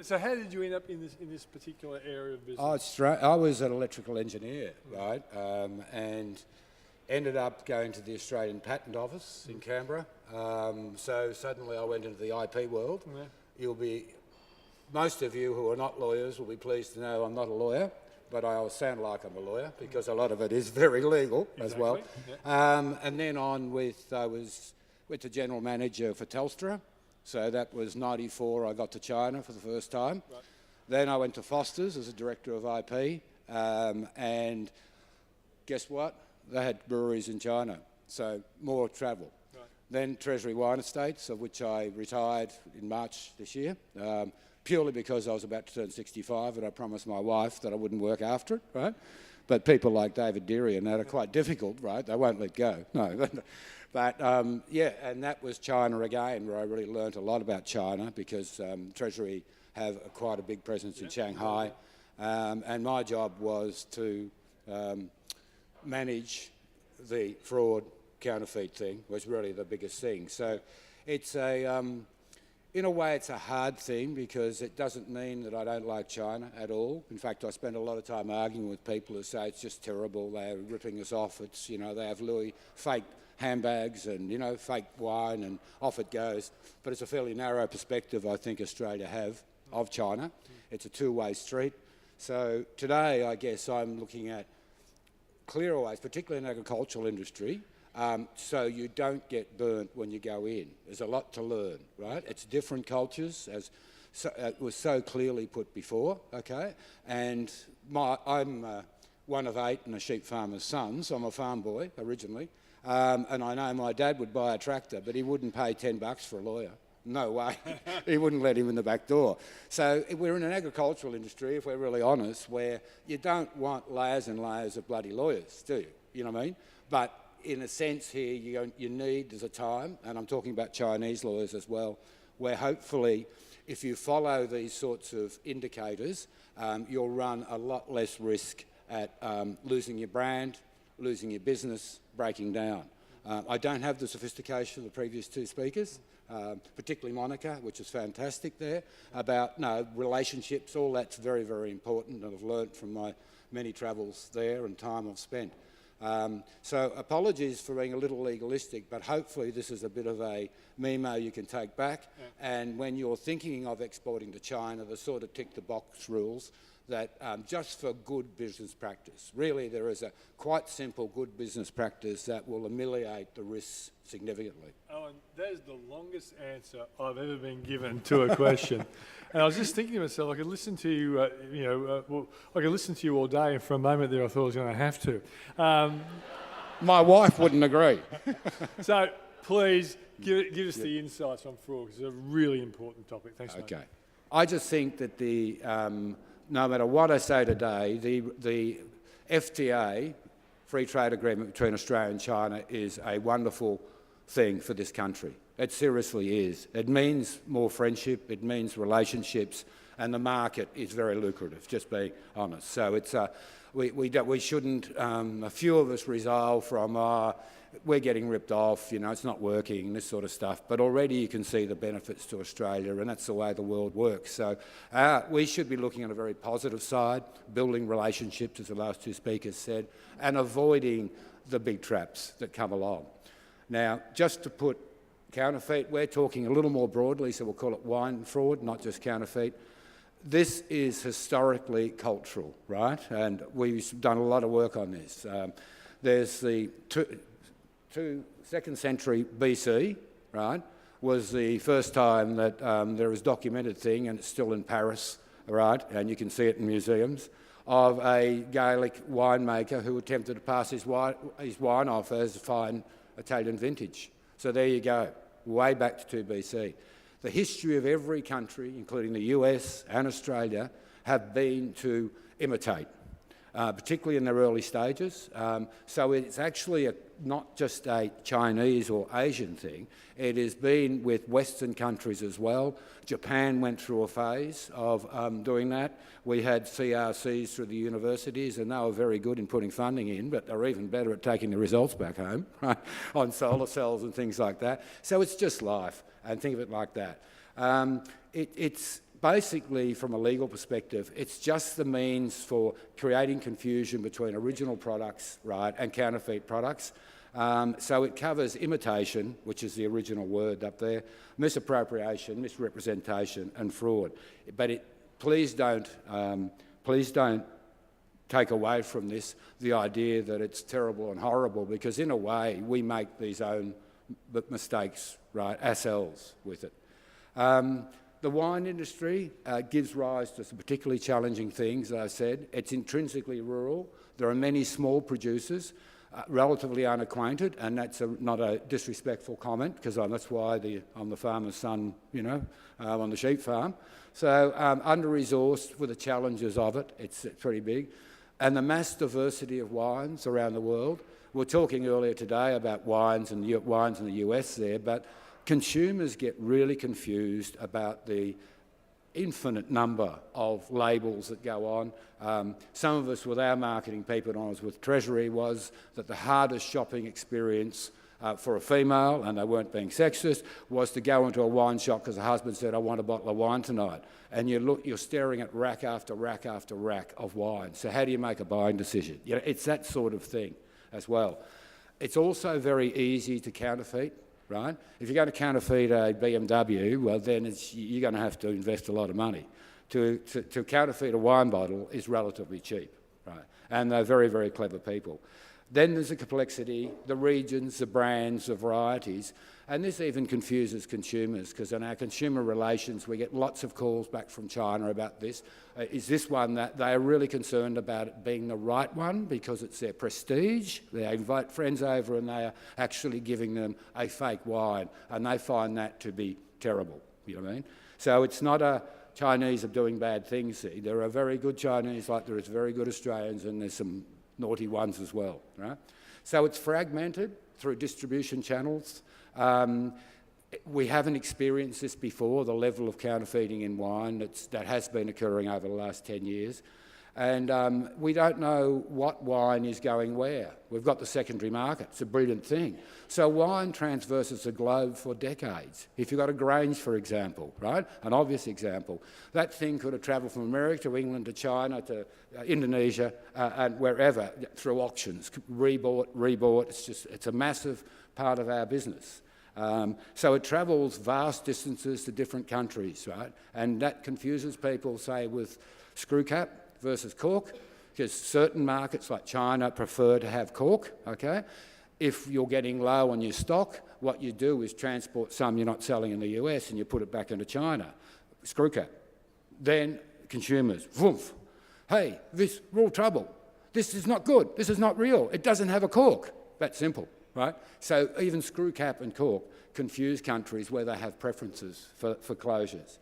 So how did you end up in this particular area of business? Oh, it's straight. I was an electrical engineer, right, and ended up going to the Australian Patent Office in Canberra. So suddenly I went into the IP world. Yeah. Most of you who are not lawyers will be pleased to know I'm not a lawyer, but I always sound like I'm a lawyer because a lot of it is very legal as well. Yeah. And then on with, I was with the general manager for Telstra. So that was 94, I got to China for the first time. Right. Then I went to Foster's as a director of IP, and guess what? They had breweries in China, so more travel. Right. Then Treasury Wine Estates, of which I retired in March this year, purely because I was about to turn 65 and I promised my wife that I wouldn't work after it, right? But people like David Deary and that are quite difficult, right? They won't let go, no. But yeah, and that was China again, where I really learnt a lot about China because Treasury have quite a big presence in Shanghai, and my job was to manage the fraud counterfeit thing, was really the biggest thing. So it's in a way it's a hard thing because it doesn't mean that I don't like China at all. In fact, I spend a lot of time arguing with people who say it's just terrible, they're ripping us off, it's, you know, they have Louis fake handbags and, you know, fake wine and off it goes. But it's a fairly narrow perspective I think Australia have of China. It's a two-way street. So today I guess I'm looking at clearer ways, particularly in the agricultural industry, so you don't get burnt when you go in. There's a lot to learn, right? It's different cultures, as it was so clearly put before, okay? And I'm one of 8 and a sheep farmer's son, so I'm a farm boy originally. And I know my dad would buy a tractor, but he wouldn't pay $10 for a lawyer. No way. He wouldn't let him in the back door. So we're in an agricultural industry, if we're really honest, where you don't want layers and layers of bloody lawyers, do you? You know what I mean? But in a sense here, you need, there's a time, and I'm talking about Chinese lawyers as well, where hopefully if you follow these sorts of indicators, you'll run a lot less risk at losing your brand, losing your business, breaking down. I don't have the sophistication of the previous 2 speakers, particularly Monica, which is fantastic there, about relationships, all that's very, very important, and I've learnt from my many travels there and time I've spent. So apologies for being a little legalistic, but hopefully this is a bit of a memo you can take back, and when you're thinking of exporting to China, the sort of tick-the-box rules that just for good business practice. Really, there is a quite simple good business practice that will ameliorate the risks significantly. Owen, that is the longest answer I've ever been given to a question. And I was just thinking to myself, I could listen to you, I could listen to you all day, and for a moment there I thought I was going to have to. My wife wouldn't agree. So please give us the insights on fraud, because it's a really important topic. Thanks, mate. Okay. I just think that no matter what I say today, the FTA, Free Trade Agreement between Australia and China, is a wonderful thing for this country. It seriously is. It means more friendship, it means relationships, and the market is very lucrative, just being honest. So it's we shouldn't, a few of us resolve from, we're getting ripped off, you know, it's not working, this sort of stuff. But already you can see the benefits to Australia, and that's the way the world works. So we should be looking at a very positive side, building relationships, as the last 2 speakers said, and avoiding the big traps that come along. Now, just to put counterfeit, we're talking a little more broadly, so we'll call it wine fraud, not just counterfeit. This is historically cultural, right? And we've done a lot of work on this. There's the 2nd century BC, right, was the first time that there was documented thing, and it's still in Paris, right, and you can see it in museums, of a Gaelic winemaker who attempted to pass his wine off as fine Italian vintage. So there you go, way back to 2 BC. The history of every country, including the US and Australia, have been to imitate, particularly in their early stages. So it's actually not just a Chinese or Asian thing. It has been with Western countries as well. Japan went through a phase of doing that. We had CRCs through the universities, and they were very good in putting funding in, but they're even better at taking the results back home, right, on solar cells and things like that. So it's just life, and think of it like that. It's basically, from a legal perspective, it's just the means for creating confusion between original products, right, and counterfeit products. So it covers imitation, which is the original word up there, misappropriation, misrepresentation, and fraud. But please don't take away from this the idea that it's terrible and horrible, because in a way we make these own mistakes, right, ourselves with it. The wine industry gives rise to some particularly challenging things, as I said. It's intrinsically rural. There are many small producers, relatively unacquainted, and that's not a disrespectful comment, because that's why I'm the farmer's son, you know, on the sheep farm. So under-resourced with the challenges of it, it's pretty big. And the mass diversity of wines around the world. We were talking earlier today about wines in the US there, but consumers get really confused about the infinite number of labels that go on. Some of us with our marketing people, and I was with Treasury, was that the hardest shopping experience for a female, and they weren't being sexist, was to go into a wine shop because the husband said, I want a bottle of wine tonight. And you're staring at rack after rack after rack of wine. So how do you make a buying decision? You know, it's that sort of thing as well. It's also very easy to counterfeit, right? If you're going to counterfeit a BMW, well, then you're going to have to invest a lot of money. To counterfeit a wine bottle is relatively cheap, right? And they're very, very clever people. Then there's the complexity, the regions, the brands, the varieties, and this even confuses consumers, because in our consumer relations we get lots of calls back from China about this. Is this one that they are really concerned about it being the right one because it's their prestige? They invite friends over and they are actually giving them a fake wine, and they find that to be terrible, you know what I mean? So it's not a Chinese are doing bad things, see. There are very good Chinese like there is very good Australians, and there's some naughty ones as well, right? So it's fragmented through distribution channels. We haven't experienced this before, the level of counterfeiting in wine that has been occurring over the last 10 years. And we don't know what wine is going where. We've got the secondary market. It's a brilliant thing. So wine traverses the globe for decades. If you've got a Grange, for example, right, an obvious example, that thing could have travelled from America to England to China to Indonesia and wherever through auctions, rebought. It's a massive part of our business. So it travels vast distances to different countries, right? And that confuses people, say, with screw cap versus cork, because certain markets like China prefer to have cork, okay? If you're getting low on your stock, what you do is transport some you're not selling in the US and you put it back into China, screw cap. Then consumers, woof, hey, this real trouble. This is not good. This is not real. It doesn't have a cork. That's simple, right? So even screw cap and cork confuse countries where they have preferences for closures.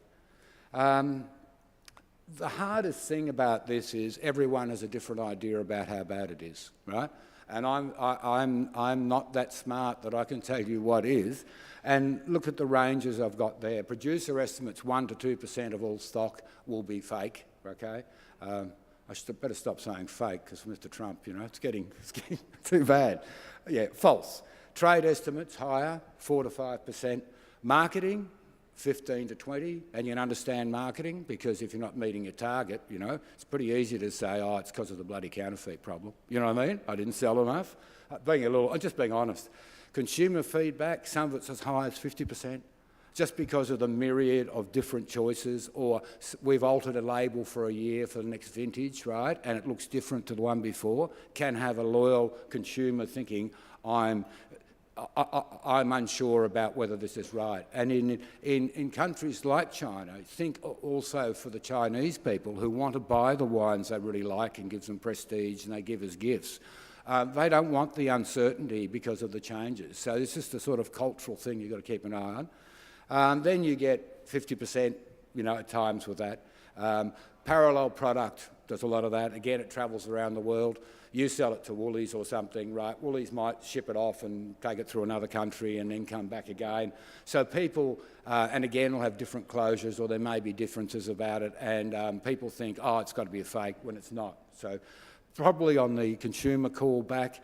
The hardest thing about this is everyone has a different idea about how bad it is, right? And I'm not that smart that I can tell you what is. And look at the ranges I've got there. Producer estimates 1 to 2% of all stock will be fake, okay? I should better stop saying fake, because Mr. Trump, you know, it's getting too bad. Yeah, false. Trade estimates higher, 4 to 5%. Marketing, 15 to 20, and you can understand marketing, because if you're not meeting your target, you know, it's pretty easy to say, oh, it's because of the bloody counterfeit problem. You know what I mean? I didn't sell enough. I'm just being honest. Consumer feedback, some of it's as high as 50%, just because of the myriad of different choices, or we've altered a label for a year for the next vintage, right, and it looks different to the one before, can have a loyal consumer thinking, I'm unsure about whether this is right. And in countries like China, think also for the Chinese people who want to buy the wines they really like and gives them prestige and they give as gifts. They don't want the uncertainty because of the changes. So it's just a sort of cultural thing you've got to keep an eye on. Then you get 50%, you know, at times with that. Parallel product does a lot of that. Again, it travels around the world. You sell it to Woolies or something, right? Woolies might ship it off and take it through another country and then come back again. So people, and again, will have different closures, or there may be differences about it, and people think, oh, it's got to be a fake, when it's not. So probably on the consumer call back,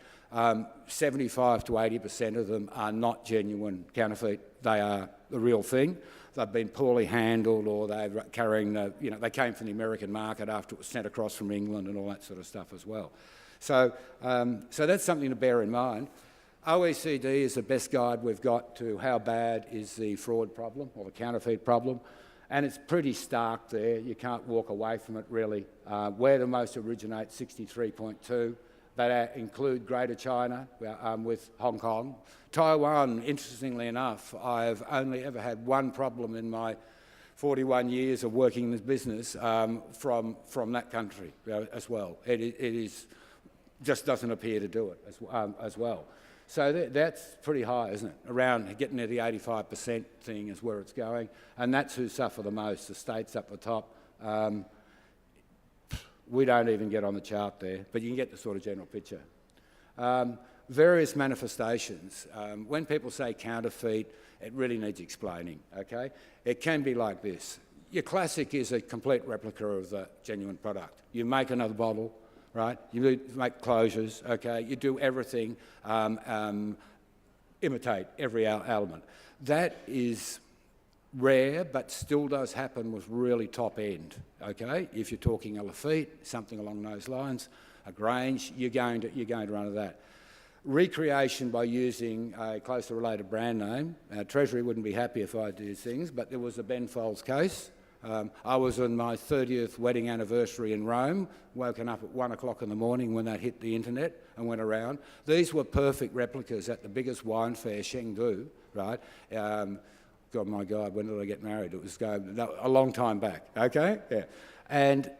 75 to 80% of them are not genuine counterfeit. They are the real thing. they've been poorly handled, or they're carrying they came from the American market after it was sent across from England and all that sort of stuff as well. So that's something to bear in mind. OECD is the best guide we've got to how bad is the fraud problem or the counterfeit problem, and it's pretty stark there. You can't walk away from it really. Where the most originate, 63.2. That include Greater China with Hong Kong. Taiwan, interestingly enough, I've only ever had one problem in my 41 years of working in this business from that country as well. It is just doesn't appear to do it as well. So that's pretty high, isn't it? Around getting to the 85% thing is where it's going, and that's who suffer the most. The states up the top. We don't even get on the chart there, but you can get the sort of general picture. Various manifestations. When people say counterfeit, it really needs explaining, okay? It can be like this. Your classic is a complete replica of the genuine product. You make another bottle, right? You make closures, okay? You do everything, imitate every element. That is rare, but still does happen with really top end, okay? If you're talking a Lafitte, something along those lines, a Grange, you're going to run into that. Recreation by using a closely related brand name. Treasury wouldn't be happy if I did these things, but there was a Ben Folds case. I was on my 30th wedding anniversary in Rome, woken up at 1 o'clock in the morning when that hit the internet and went around. These were perfect replicas at the biggest wine fair, Chengdu, right? God, my God, when did I get married? It was a long time back, okay? Yeah. And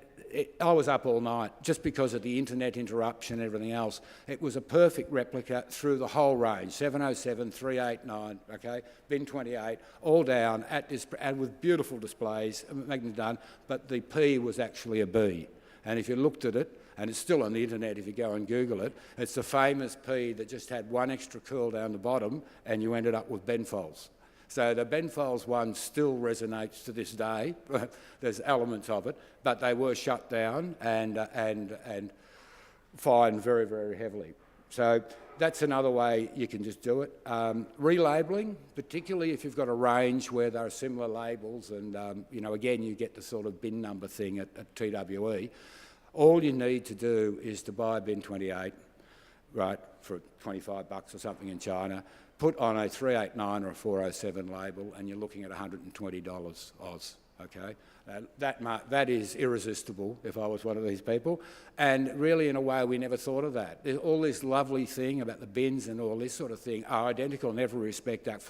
I was up all night just because of the internet interruption and everything else. It was a perfect replica through the whole range, 707, 389, okay, bin 28, all down and with beautiful displays, making it done, but the P was actually a B. And if you looked at it, and it's still on the internet if you go and Google it, it's the famous P that just had one extra curl down the bottom and you ended up with Ben Folds. So the Ben Folds one still resonates to this day. There's elements of it, but they were shut down and fined very, very heavily. So that's another way you can just do it. Relabeling, particularly if you've got a range where there are similar labels and, again, you get the sort of bin number thing at TWE. All you need to do is to buy a bin 28, right, for $25 or something in China, put on a 389 or a 407 label, and you're looking at $120 Oz, okay? That is irresistible if I was one of these people. And really, in a way, we never thought of that. There's all this lovely thing about the bins and all this sort of thing are identical in every respect but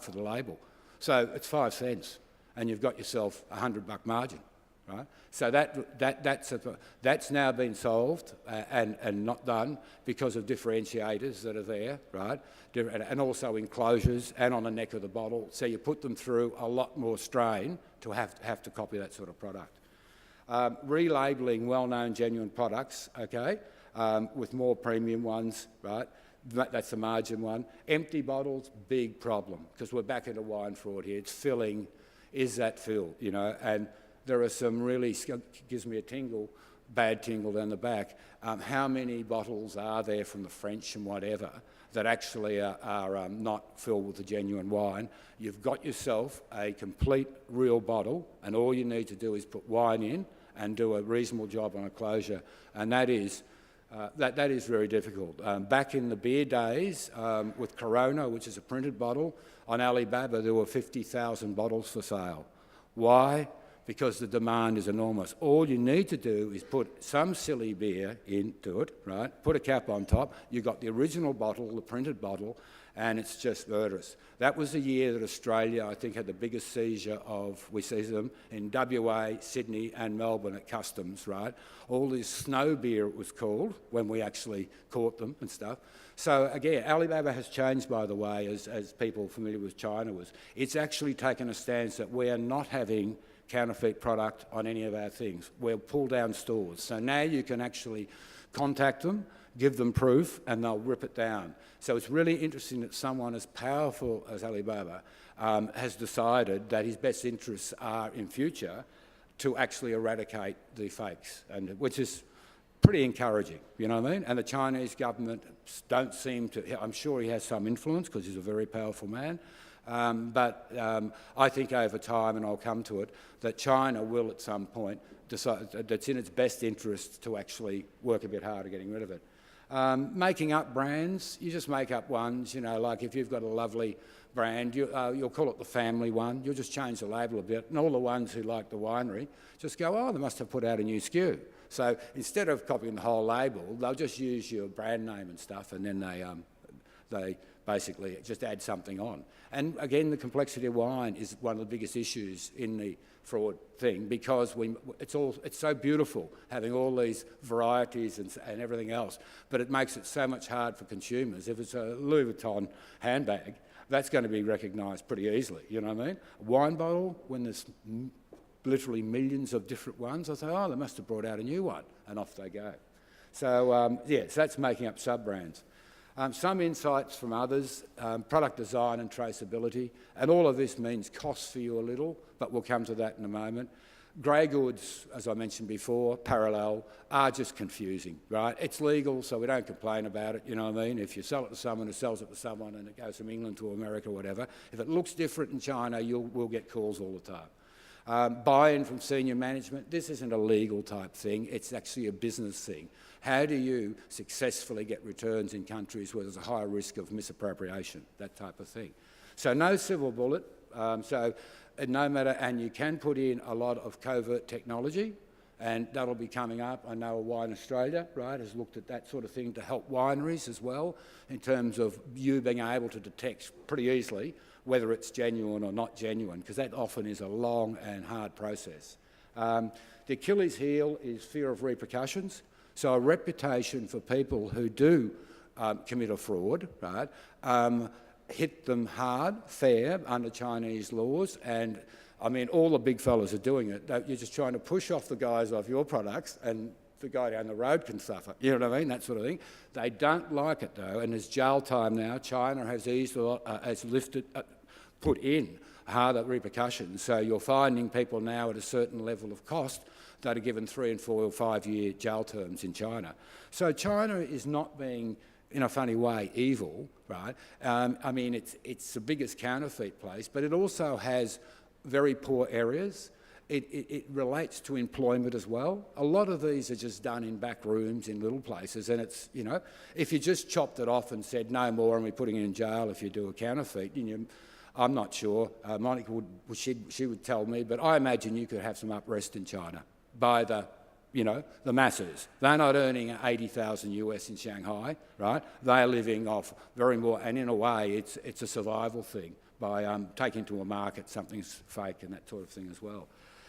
for the label. So it's 5 cents, and you've got yourself a $100 margin. Right? So that's now been solved and not done because of differentiators that are there, right? And also enclosures and on the neck of the bottle. So you put them through a lot more strain to have to copy that sort of product. Relabelling well-known genuine products, okay, with more premium ones, right? That's the margin one. Empty bottles, big problem because we're back into wine fraud here. It's filling. Is that filled, and there are some really, gives me a tingle, bad tingle down the back. How many bottles are there from the French and whatever that actually are not filled with the genuine wine? You've got yourself a complete real bottle, and all you need to do is put wine in and do a reasonable job on a closure, and that is very difficult. Back in the beer days, with Corona, which is a printed bottle, on Alibaba there were 50,000 bottles for sale. Why? Because the demand is enormous. All you need to do is put some silly beer into it, right? Put a cap on top. You've got the original bottle, the printed bottle, and it's just murderous. That was the year that Australia, I think, had the biggest seizure we seized them in WA, Sydney and Melbourne at customs, right? All this snow beer, it was called, when we actually caught them and stuff. So again, Alibaba has changed, by the way, as people familiar with China was. It's actually taken a stance that we are not having counterfeit product on any of our things. We'll pull down stores. So now you can actually contact them, give them proof, and they'll rip it down. So it's really interesting that someone as powerful as Alibaba has decided that his best interests are in future to actually eradicate the fakes, which is pretty encouraging, you know what I mean? And the Chinese government don't seem to, I'm sure he has some influence because he's a very powerful man, But I think over time, and I'll come to it, that China will at some point decide that it's in its best interest to actually work a bit harder getting rid of it. Making up brands, you just make up ones, you know, like if you've got a lovely brand, you'll call it the family one, you'll just change the label a bit, and all the ones who like the winery just go, oh, they must have put out a new SKU. So instead of copying the whole label, they'll just use your brand name and stuff, and then they basically just add something on. And again, the complexity of wine is one of the biggest issues in the fraud thing, because it's so beautiful having all these varieties and everything else, but it makes it so much hard for consumers. If it's a Louis Vuitton handbag, that's going to be recognised pretty easily, you know what I mean? A wine bottle, when there's literally millions of different ones, I say, oh, they must have brought out a new one, and off they go. So, so that's making up sub-brands. Some insights from others, product design and traceability, and all of this means costs for you a little, but we'll come to that in a moment. Grey goods, as I mentioned before, parallel, are just confusing, right? It's legal, so we don't complain about it, you know what I mean? If you sell it to someone who sells it to someone and it goes from England to America or whatever, if it looks different in China, we'll get calls all the time. Buy-in from senior management, this isn't a legal type thing, it's actually a business thing. How do you successfully get returns in countries where there's a higher risk of misappropriation, that type of thing? So no silver bullet, no matter, and you can put in a lot of covert technology, and that'll be coming up. I know Wine Australia, right, has looked at that sort of thing to help wineries as well, in terms of you being able to detect pretty easily whether it's genuine or not genuine, because that often is a long and hard process. The Achilles heel is fear of repercussions. So a reputation for people who do commit a fraud, right, hit them hard, fair, under Chinese laws, and I mean, all the big fellas are doing it. You're just trying to push off the guys off your products, and the guy down the road can suffer, you know what I mean, that sort of thing. They don't like it though, and there's jail time now. China has put in harder repercussions, so you're finding people now at a certain level of cost that are given 3 and 4 or 5 year jail terms in China. So China is not being, in a funny way, evil, right? I mean, it's the biggest counterfeit place, but it also has very poor areas. It relates to employment as well. A lot of these are just done in back rooms in little places, and it's, you know, if you just chopped it off and said no more and we're putting you in jail if you do a counterfeit, I'm not sure. Monica she would tell me, but I imagine you could have some uprest in China by the masses. They're not earning 80,000 US in Shanghai, right? They're living off very more, and in a way, it's a survival thing by taking to a market something's fake and that sort of thing as well.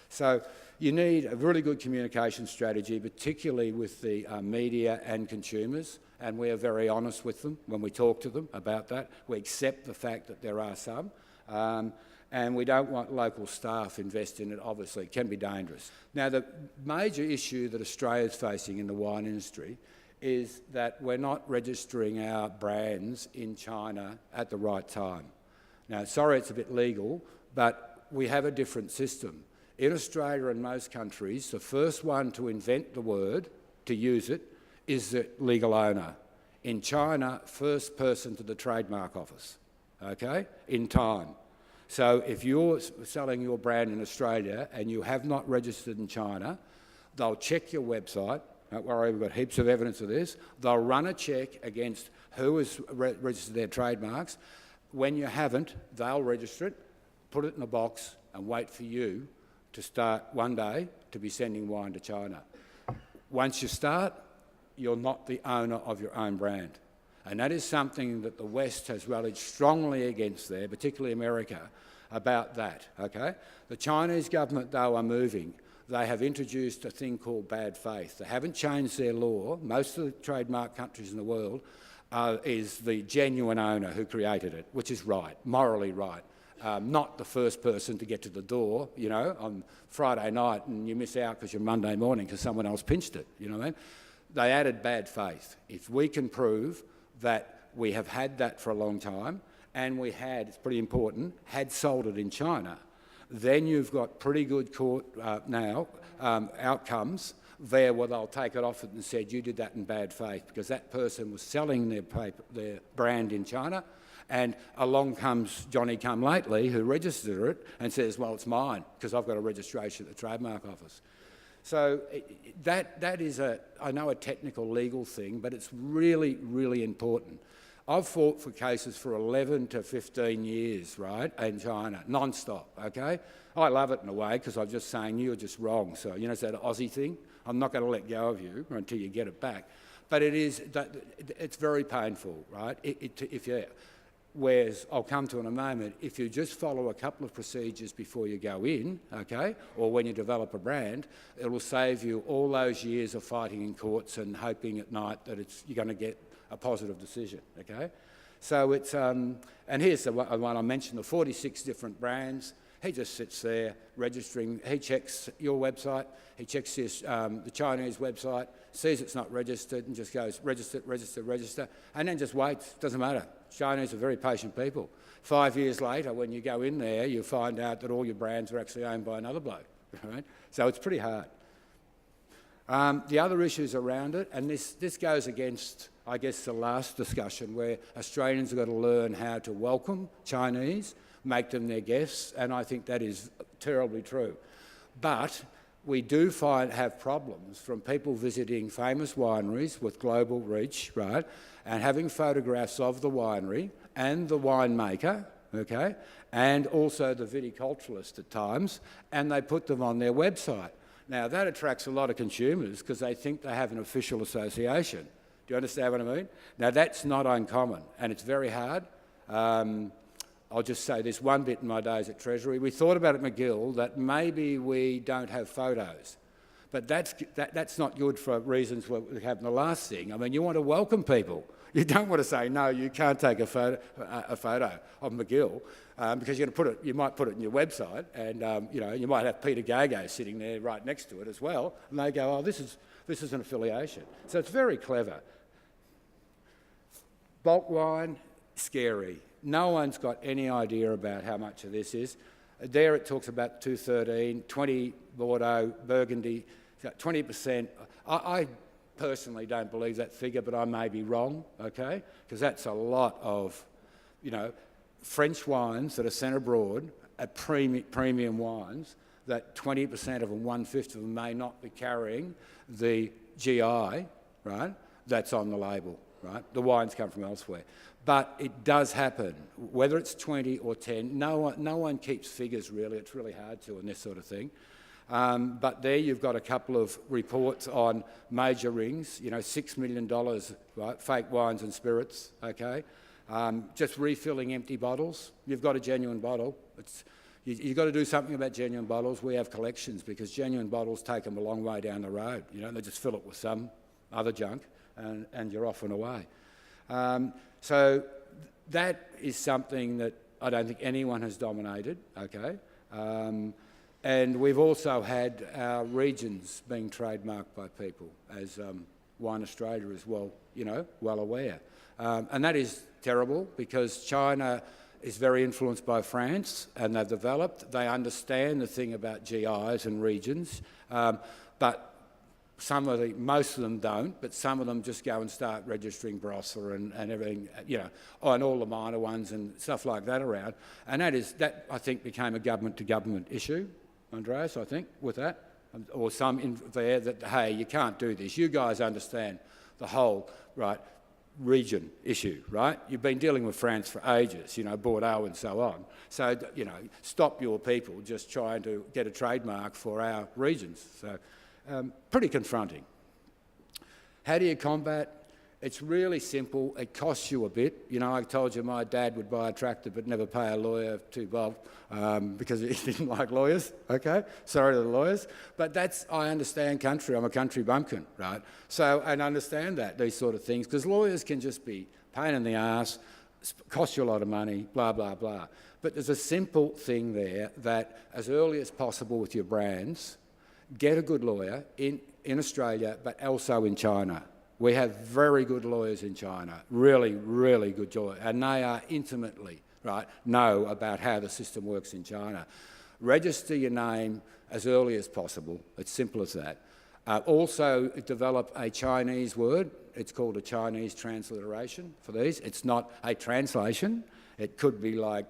So you need a really good communication strategy, particularly with the media and consumers, and we are very honest with them when we talk to them about that. We accept the fact that there are some, and we don't want local staff investing in it, obviously. It can be dangerous. Now, the major issue that Australia's facing in the wine industry is that we're not registering our brands in China at the right time. Now, sorry it's a bit legal, but we have a different system. In Australia and most countries, the first one to invent the word, to use it, is the legal owner. In China, first person to the Trademark Office, okay, in time. So if you're selling your brand in Australia and you have not registered in China, they'll check your website. Don't worry, we've got heaps of evidence of this. They'll run a check against who has registered their trademarks. When you haven't, they'll register it, put it in a box, and wait for you to start one day to be sending wine to China. Once you start, you're not the owner of your own brand. And that is something that the West has rallied strongly against there, particularly America, about that, okay? The Chinese government, though, are moving. They have introduced a thing called bad faith. They haven't changed their law. Most of the trademark countries in the world is the genuine owner who created it, which is right, morally right. Not the first person to get to the door, you know, on Friday night and you miss out because you're Monday morning because someone else pinched it, you know what I mean? They added bad faith. If we can prove that we have had that for a long time and we had, it's pretty important, had sold it in China, then you've got pretty good court outcomes there where they'll take it off and said you did that in bad faith because that person was selling their brand in China And along comes Johnny come lately who registered it and says, well, it's mine because I've got a registration at the Trademark Office. So that is I know a technical legal thing, but it's really, really important. I've fought for cases for 11 to 15 years, right, in China, non-stop, okay? I love it in a way because I'm just saying you're just wrong. So, you know, it's that Aussie thing. I'm not going to let go of you until you get it back. But it's very painful, right? Whereas, I'll come to in a moment, if you just follow a couple of procedures before you go in, okay, or when you develop a brand, it will save you all those years of fighting in courts and hoping at night that you're going to get a positive decision, okay? So it's, and here's the one I mentioned, the 46 different brands. He just sits there registering. He checks your website, he checks the Chinese website, sees it's not registered and just goes, register, register, register, and then just waits. Doesn't matter. Chinese are very patient people. 5 years later, when you go in there, you find out that all your brands are actually owned by another bloke, right? So it's pretty hard. The other issues around it, and this goes against, I guess, the last discussion where Australians have got to learn how to welcome Chinese, make them their guests, and I think that is terribly true. But we do have problems from people visiting famous wineries with global reach, right, and having photographs of the winery and the winemaker, okay, and also the viticulturalist at times, and they put them on their website. Now, that attracts a lot of consumers because they think they have an official association. Do you understand what I mean? Now, that's not uncommon, and it's very hard. I'll just say this one bit in my days at Treasury. We thought about at McGill that maybe we don't have photos, but that's not good for reasons we have in the last thing. I mean, you want to welcome people. You don't want to say, no, you can't take a photo of McGill because you're going to you might put it in your website and, you might have Peter Gago sitting there right next to it as well, and they go, oh, this is an affiliation. So it's very clever. Bulk wine, scary. No one's got any idea about how much of this is. There it talks about 213, 20 Bordeaux, Burgundy, 20%. I personally don't believe that figure, but I may be wrong, okay? Because that's a lot of, French wines that are sent abroad at premium wines that 20% of them, 1/5 of them may not be carrying the GI, right, that's on the label, right? The wines come from elsewhere. But it does happen, whether it's 20 or 10. No one keeps figures, really. It's really hard to in this sort of thing. But there you've got a couple of reports on major rings, $6 million, right, fake wines and spirits, okay? Just refilling empty bottles. You've got a genuine bottle. You've got to do something about genuine bottles. We have collections because genuine bottles take them a long way down the road. They just fill it with some other junk and you're off and away. So that is something that I don't think anyone has dominated, okay? And we've also had our regions being trademarked by people, as Wine Australia is well aware. And that is terrible because China is very influenced by France and they've developed. They understand the thing about GIs and regions, but most of them don't, but some of them just go and start registering Barossa and everything, and all the minor ones and stuff like that around. And that I think became a government-to-government issue, Andreas, I think, with that. Or some in there that, hey, you can't do this. You guys understand the whole, right, region issue, right? You've been dealing with France for ages, Bordeaux and so on. So, stop your people just trying to get a trademark for our regions. So, pretty confronting. How do you combat? It's really simple. It costs you a bit. I told you my dad would buy a tractor but never pay a lawyer $2 because he didn't like lawyers, okay? Sorry to the lawyers. But I understand country. I'm a country bumpkin, right? So, and understand these sort of things, because lawyers can just be pain in the arse, cost you a lot of money, blah, blah, blah. But there's a simple thing there that as early as possible with your brands, get a good lawyer in Australia, but also in China. We have very good lawyers in China, really, really good lawyers, and they are intimately, right, know about how the system works in China. Register your name as early as possible. It's simple as that. Also develop a Chinese word. It's called a Chinese transliteration for these. It's not a translation. It could be like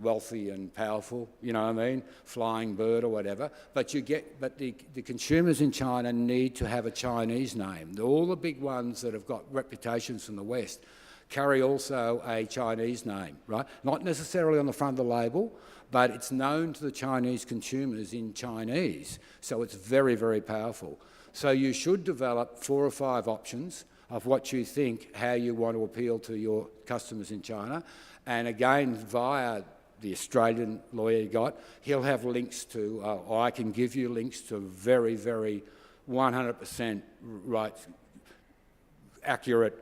wealthy and powerful, you know what I mean? Flying bird or whatever. But the consumers in China need to have a Chinese name. All the big ones that have got reputations from the West carry also a Chinese name, right? Not necessarily on the front of the label, but it's known to the Chinese consumers in Chinese. So it's very, very powerful. So you should develop 4 or 5 options of what you think, how you want to appeal to your customers in China. And again, via the Australian lawyer you got, he'll have links to, or I can give you links to very, very 100% right, accurate,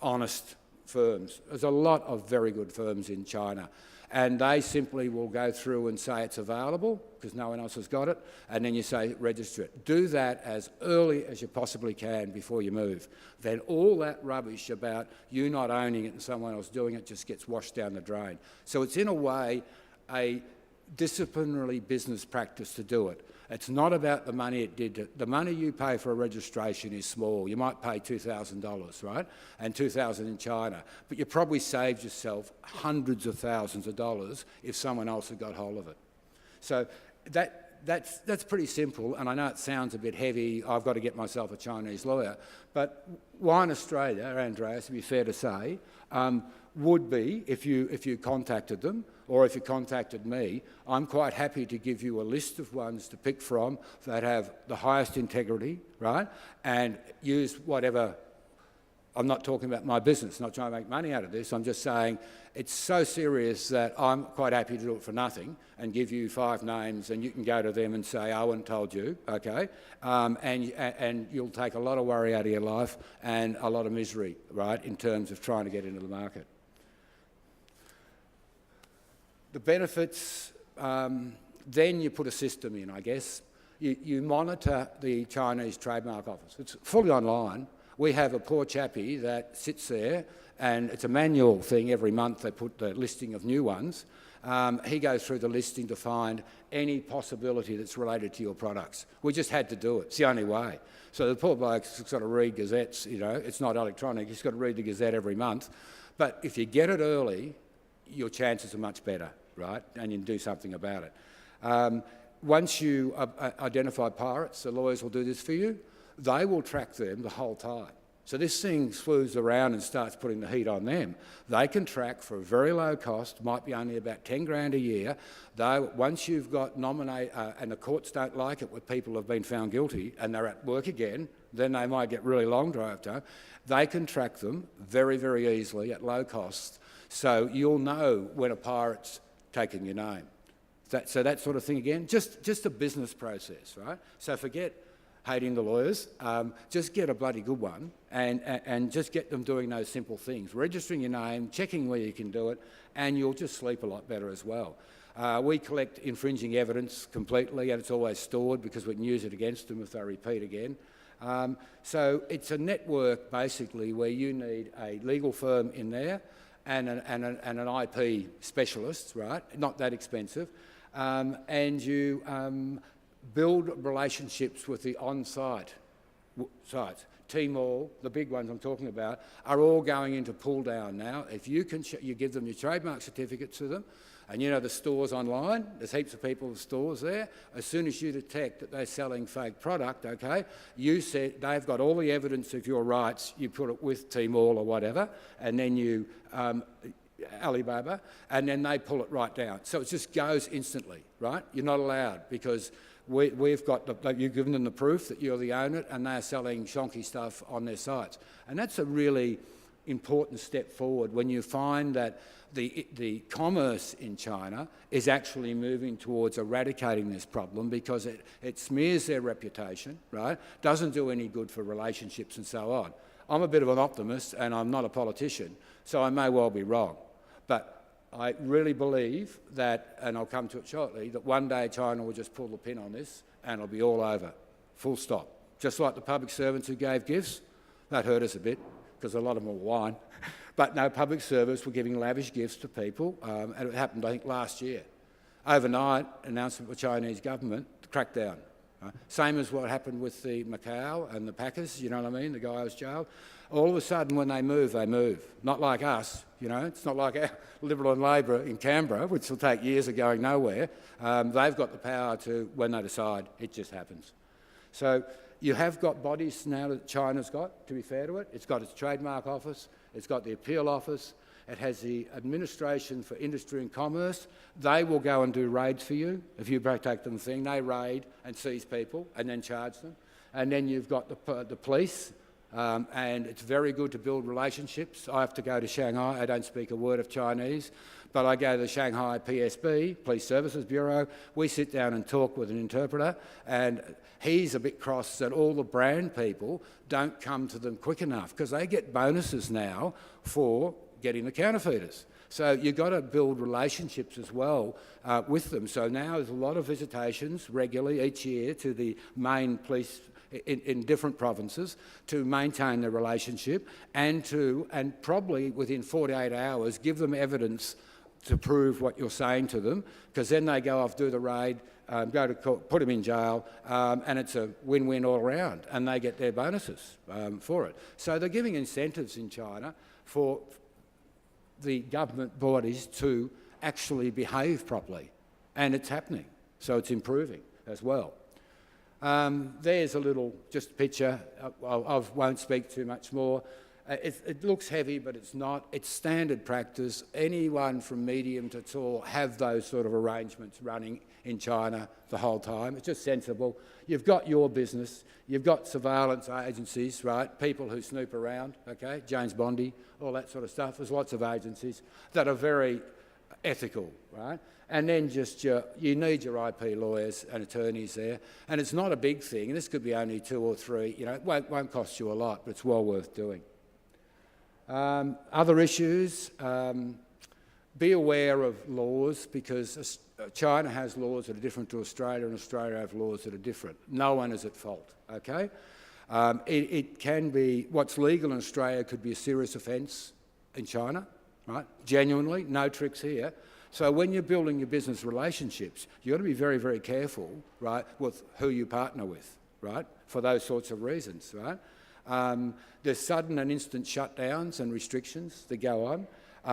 honest firms. There's a lot of very good firms in China. And they simply will go through and say it's available because no one else has got it, and then you say register it. Do that as early as you possibly can before you move. Then all that rubbish about you not owning it and someone else doing it just gets washed down the drain. So it's in a way a disciplinary business practice to do it. It's not about the money it did. The money you pay for a registration is small. You might pay $2,000, right? And $2,000 in China. But you probably saved yourself hundreds of thousands of dollars if someone else had got hold of it. So that's pretty simple. And I know it sounds a bit heavy. I've got to get myself a Chinese lawyer. But Wine Australia, Andreas, to be fair to say, would be, if you contacted them, or if you contacted me, I'm quite happy to give you a list of ones to pick from that have the highest integrity, right? And use whatever. I'm not talking about my business, not trying to make money out of this. I'm just saying it's so serious that I'm quite happy to do it for nothing and give you 5 names, and you can go to them and say, Owen told you, okay? And you'll take a lot of worry out of your life and a lot of misery, right, in terms of trying to get into the market. The benefits, then you put a system in, I guess. You monitor the Chinese Trademark Office. It's fully online. We have a poor chappie that sits there, and it's a manual thing. Every month they put the listing of new ones. He goes through the listing to find any possibility that's related to your products. We just had to do it. It's the only way. So the poor bloke's got to read gazettes, you know. It's not electronic. He's got to read the Gazette every month. But if you get it early, your chances are much better, right? And you can do something about it. Once you identify pirates, the lawyers will do this for you. They will track them the whole time. So this thing slews around and starts putting the heat on them. They can track for a very low cost, might be only about 10 grand a year. Though once you've got and the courts don't like it when people have been found guilty and they're at work again, then they might get really long drive time. They can track them very, very easily at low cost. So you'll know when a pirate's taken your name. So that sort of thing again, just a business process, right? So forget hating the lawyers, just get a bloody good one and just get them doing those simple things. Registering your name, checking where you can do it, and you'll just sleep a lot better as well. We collect infringing evidence completely, and it's always stored because we can use it against them if they repeat again. So it's a network basically where you need a legal firm in there and an IP specialist, right? Not that expensive. And you build relationships with the on-site sites. Tmall, the big ones I'm talking about, are all going into pull down now. If you can, you give them your trademark certificate to them, and you know the stores online, there's heaps of people with stores there. As soon as you detect that they're selling fake product, okay, you said they've got all the evidence of your rights, you put it with Tmall or whatever, and then you, Alibaba, and then they pull it right down. So it just goes instantly, right? You're not allowed because we've got you've given them the proof that you're the owner, and they're selling shonky stuff on their sites. And that's a really important step forward when you find that the commerce in China is actually moving towards eradicating this problem because it smears their reputation, right? Doesn't do any good for relationships and so on. I'm a bit of an optimist and I'm not a politician, so I may well be wrong. But I really believe that, and I'll come to it shortly, that one day China will just pull the pin on this and it'll be all over, full stop. Just like the public servants who gave gifts, that hurt us a bit because a lot of them were wine. But no, public servants were giving lavish gifts to people, and it happened, I think, last year. Overnight, announcement of the Chinese government, crackdown. Same as what happened with the Macau and the Packers, you know what I mean, the guy who was jailed. All of a sudden when they move, they move. Not like us, you know, it's not like our Liberal and Labor in Canberra, which will take years of going nowhere. They've got the power to, when they decide, it just happens. So you have got bodies now that China's got, to be fair to it. It's got its Trademark Office, it's got the Appeal Office, it has the Administration for Industry and Commerce. They will go and do raids for you. If you take them the thing, they raid and seize people and then charge them. And then you've got the police, and it's very good to build relationships. I have to go to Shanghai. I don't speak a word of Chinese, but I go to the Shanghai PSB, Police Services Bureau. We sit down and talk with an interpreter, and he's a bit cross that all the brand people don't come to them quick enough because they get bonuses now for getting the counterfeiters. So you've got to build relationships as well with them. So now there's a lot of visitations regularly each year to the main police in different provinces to maintain the relationship and probably within 48 hours give them evidence to prove what you're saying to them, because then they go off, do the raid, go to court, put them in jail, and it's a win-win all around, and they get their bonuses for it. So they're giving incentives in China for the government bodies to actually behave properly, and it's happening, so it's improving as well. There's a little just picture. I won't speak too much more. It looks heavy, but it's not. It's standard practice. Anyone from medium to tall have those sort of arrangements running in China the whole time. It's just sensible. You've got your business. You've got surveillance agencies, right? People who snoop around, okay? James Bondy, all that sort of stuff. There's lots of agencies that are very ethical, right? And then just you need your IP lawyers and attorneys there. And it's not a big thing. This could be only 2 or 3. You know, it won't cost you a lot, but it's well worth doing. Other issues, be aware of laws, because China has laws that are different to Australia, and Australia have laws that are different. No one is at fault, okay? It can be, what's legal in Australia could be a serious offence in China, right? Genuinely, no tricks here. So when you're building your business relationships, you've got to be very, very careful, right, with who you partner with, right, for those sorts of reasons, right? There's sudden and instant shutdowns and restrictions that go on.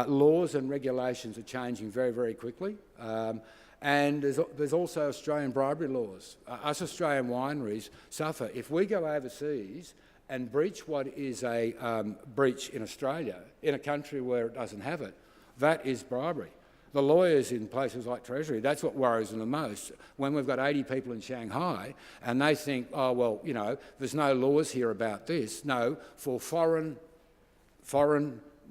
Laws and regulations are changing very, very quickly. And there's also Australian bribery laws. Us Australian wineries suffer. If we go overseas and breach what is a breach in Australia, in a country where it doesn't have it, that is bribery. The lawyers in places like Treasury, that's what worries them the most. When we've got 80 people in Shanghai and they think, oh, well, you know, there's no laws here about this. No, for foreign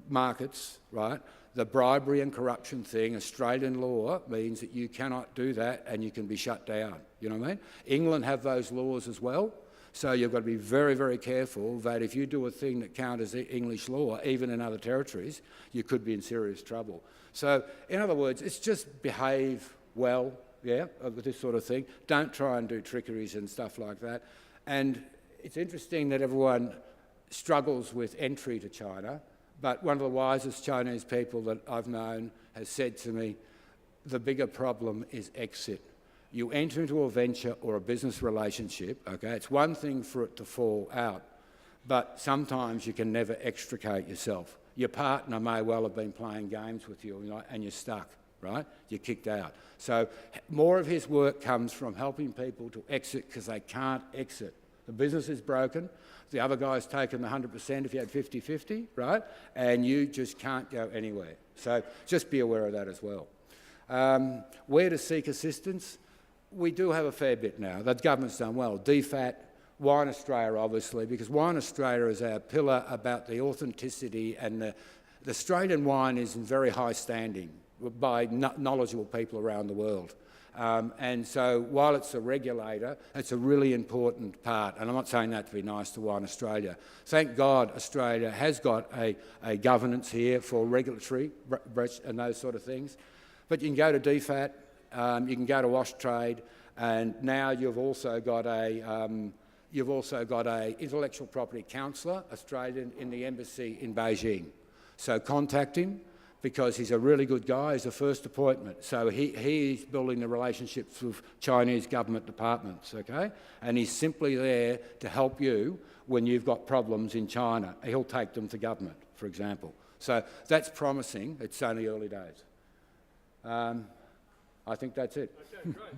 markets, right, the bribery and corruption thing, Australian law means that you cannot do that and you can be shut down. You know what I mean? England have those laws as well. So you've got to be very, very careful that if you do a thing that counters English law, even in other territories, you could be in serious trouble. So, in other words, it's just behave well, yeah, with this sort of thing. Don't try and do trickeries and stuff like that. And it's interesting that everyone struggles with entry to China, but one of the wisest Chinese people that I've known has said to me, the bigger problem is exit. You enter into a venture or a business relationship, okay, it's one thing for it to fall out, but sometimes you can never extricate yourself. Your partner may well have been playing games with you, and you're stuck, right? You're kicked out. So more of his work comes from helping people to exit because they can't exit. The business is broken. The other guy's taken the 100% if you had 50-50, right? And you just can't go anywhere. So just be aware of that as well. Where to seek assistance? We do have a fair bit now. The government's done well. DFAT, Wine Australia, obviously, because Wine Australia is our pillar about the authenticity, and the Australian wine is in very high standing by knowledgeable people around the world. And so while it's a regulator, it's a really important part. And I'm not saying that to be nice to Wine Australia. Thank God Australia has got a governance here for regulatory and those sort of things. But you can go to DFAT, you can go to Austrade, and now you've also got a intellectual property counsellor, Australian, in the embassy in Beijing. So contact him, because he's a really good guy. He's the first appointment. So he's building the relationships with Chinese government departments, okay? And he's simply there to help you when you've got problems in China. He'll take them to government, for example. So that's promising. It's only early days. I think that's it. Okay, great.